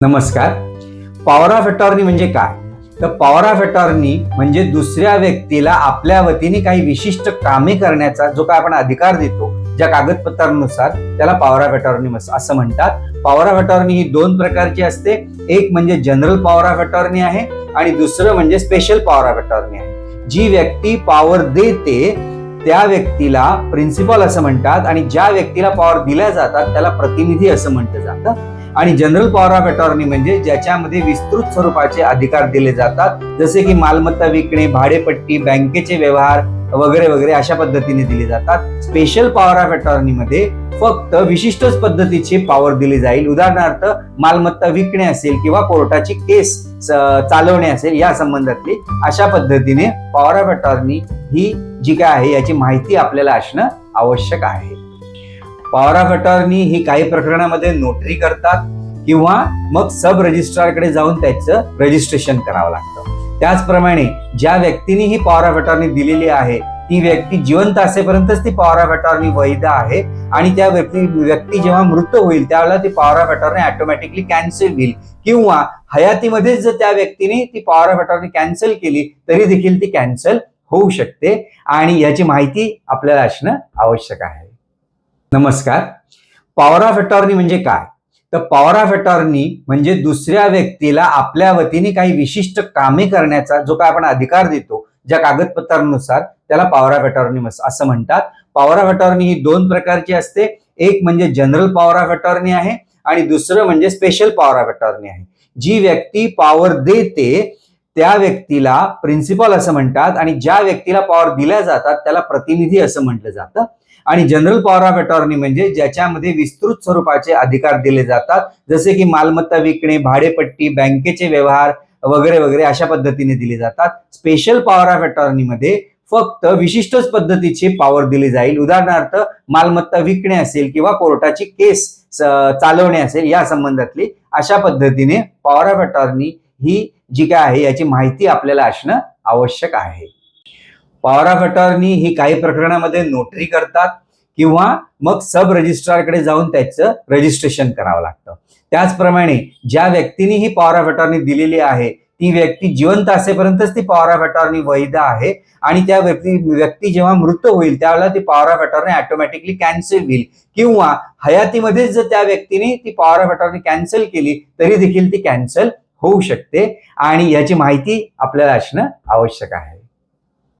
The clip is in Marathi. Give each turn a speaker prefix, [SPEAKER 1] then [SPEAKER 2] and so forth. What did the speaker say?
[SPEAKER 1] नमस्कार. पॉवर ऑफ अटॉर्नी म्हणजे काय? तर पॉवर ऑफ अटॉर्नी म्हणजे दुसऱ्या व्यक्तीला आपल्या वतीने काही विशिष्ट कामे करण्याचा जो काय आपण अधिकार देतो ज्या कागदपत्रांनुसार, त्याला पॉवर ऑफ अटॉर्नी असं म्हणतात. पॉवर ऑफ अटॉर्नी ही दोन प्रकारची असते. एक म्हणजे जनरल पॉवर ऑफ अटॉर्नी आहे आणि दुसरं म्हणजे स्पेशल पॉवर ऑफ अटॉर्नी आहे. जी व्यक्ती पॉवर देते त्या व्यक्तीला प्रिन्सिपल असं म्हणतात आणि ज्या व्यक्तीला पॉवर दिल्या जातात त्याला प्रतिनिधी असं म्हटलं जातं. आणि जनरल पॉवर ऑफ अटॉर्नी म्हणजे ज्याच्यामध्ये विस्तृत स्वरूपाचे अधिकार दिले जातात, जसे की मालमत्ता विकणे, भाडेपट्टी, बँकेचे व्यवहार वगैरे वगैरे अशा पद्धतीने दिले जातात. स्पेशल पॉवर ऑफ अटॉर्नी मध्ये फक्त विशिष्टच पद्धतीची पॉवर दिली जाईल. उदाहरणार्थ मालमत्ता विकणे असेल किंवा कोर्टाची केस चालवणे असेल या संबंधातली अशा पद्धतीने पॉवर ऑफ अटॉर्नी ही जी काय आहे याची माहिती आपल्याला असणं आवश्यक आहे. पॉवर ऑफ अटॉर्नी ही काही प्रकरणामध्ये नोटरी करतात किंवा मग सब रजिस्ट्रारकडे जाऊन त्याचं रजिस्ट्रेशन करावं लागतं. त्याचप्रमाणे ज्या व्यक्तीने ही पॉवर ऑफ अटॉर्नी दिलेली आहे ती व्यक्ती जिवंत असेपर्यंतच ती पॉवर ऑफ अटॉर्नी वैध आहे आणि त्या व्यक्ती जेव्हा मृत होईल त्यावेळेला ती power of attorney automatically cancel होईल किंवा हयातीमध्येच जर त्या व्यक्तीने ती पॉवर ऑफ अटॉर्नी कॅन्सल केली तरी देखील ती कॅन्सल होऊ शकते आणि याची माहिती आपल्याला असणं आवश्यक आहे. नमस्कार. पॉवर ऑफ अटॉर्नी म्हणजे काय? तर पॉवर ऑफ अटॉर्नी म्हणजे दुसऱ्या व्यक्तीला आपल्या वतीने काही विशिष्ट कामे करण्याचा जो काय आपण अधिकार देतो ज्या कागदपत्रांनुसार, त्याला पॉवर ऑफ अटॉर्नी असं म्हणतात. पॉवर ऑफ अटॉर्नी ही दोन प्रकारची असते. एक म्हणजे जनरल पॉवर ऑफ अटॉर्नी आहे आणि दुसरं म्हणजे स्पेशल पॉवर ऑफ अटॉर्नी आहे. जी व्यक्ती पॉवर देते त्या व्यक्तीला प्रिन्सिपल असं म्हणतात आणि ज्या व्यक्तीला पॉवर दिल्या जातात त्याला प्रतिनिधी असं म्हटलं जातं. आणि जनरल पॉवर ऑफ अटॉर्नी म्हणजे ज्याच्यामध्ये विस्तृत स्वरूपाचे अधिकार दिले जातात, जसे की मालमत्ता विकणे, भाडेपट्टी, बँकेचे व्यवहार वगैरे वगैरे अशा पद्धतीने दिले जातात. स्पेशल पॉवर ऑफ अटॉर्नी मध्ये फक्त विशिष्टच पद्धतीची पॉवर दिली जाईल. उदाहरणार्थ मालमत्ता विकणे असेल किंवा कोर्टाची केस चालवणे असेल या संबंधातली अशा पद्धतीने पॉवर ऑफ अटॉर्नी ही जी काय आहे याची माहिती आपल्याला असणं आवश्यक आहे. पॉवर ऑफ अटॉर्नी ही काही प्रकरणामध्ये नोटरी करतात किंवा मग सब रजिस्ट्रारकडे जाऊन त्याचं रजिस्ट्रेशन करावं लागतं. त्याचप्रमाणे ज्या व्यक्तीने ही पॉवर ऑफ अटॉर्नी दिलेली आहे ती व्यक्ती जिवंत असेपर्यंतच ती पॉवर ऑफ अटॉर्नी वैध आहे आणि त्या व्यक्ती जेव्हा मृत होईल त्यावेळेला ती power of attorney automatically cancel होईल किंवा हयातीमध्येच जर त्या व्यक्तीने ती पॉवर ऑफ अटॉर्नी कॅन्सल केली तरी देखील ती कॅन्सल होऊ शकते आणि याची माहिती आपल्याला असणं आवश्यक आहे.